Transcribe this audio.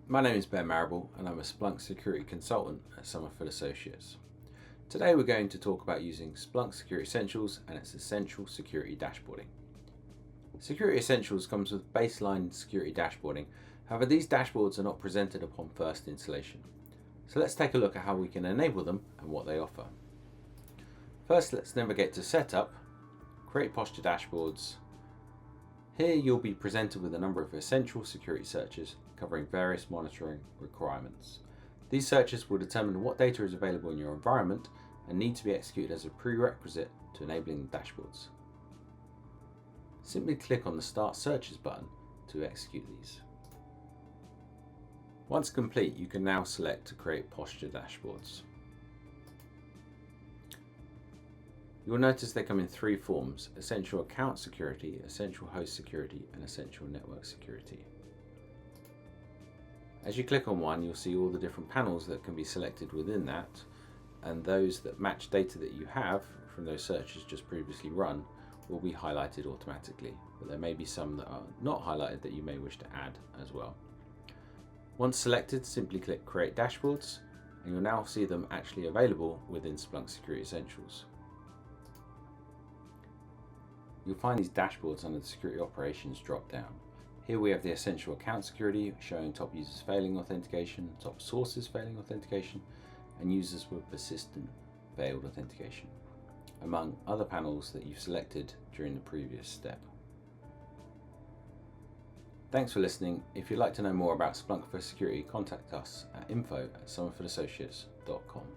My name is Ben Marrable and I'm a Splunk Security Consultant at Somerford Associates. Today we're going to talk about using Splunk Security Essentials and its essential security dashboarding. Security Essentials comes with baseline security dashboarding, however these dashboards are not presented upon first installation. So let's take a look at how we can enable them and what they offer. First, let's navigate to Setup, Create Posture Dashboards. Here you'll be presented with a number of essential security searches covering various monitoring requirements. These searches will determine what data is available in your environment and need to be executed as a prerequisite to enabling the dashboards. Simply click on the Start Searches button to execute these. Once complete, you can now select to create posture dashboards. You will notice they come in three forms: Essential Account Security, Essential Host Security, and Essential Network Security. As you click on one, you'll see all the different panels that can be selected within that, and those that match data that you have from those searches just previously run will be highlighted automatically, but there may be some that are not highlighted that you may wish to add as well. Once selected, simply click Create Dashboards, and you'll now see them actually available within Splunk Security Essentials. You'll find these dashboards under the Security Operations drop-down. Here we have the Essential Account Security showing top users failing authentication, top sources failing authentication, and users with persistent failed authentication, among other panels that you've selected during the previous step. Thanks for listening. If you'd like to know more about Splunk for Security, contact us at info@somerfordassociates.com.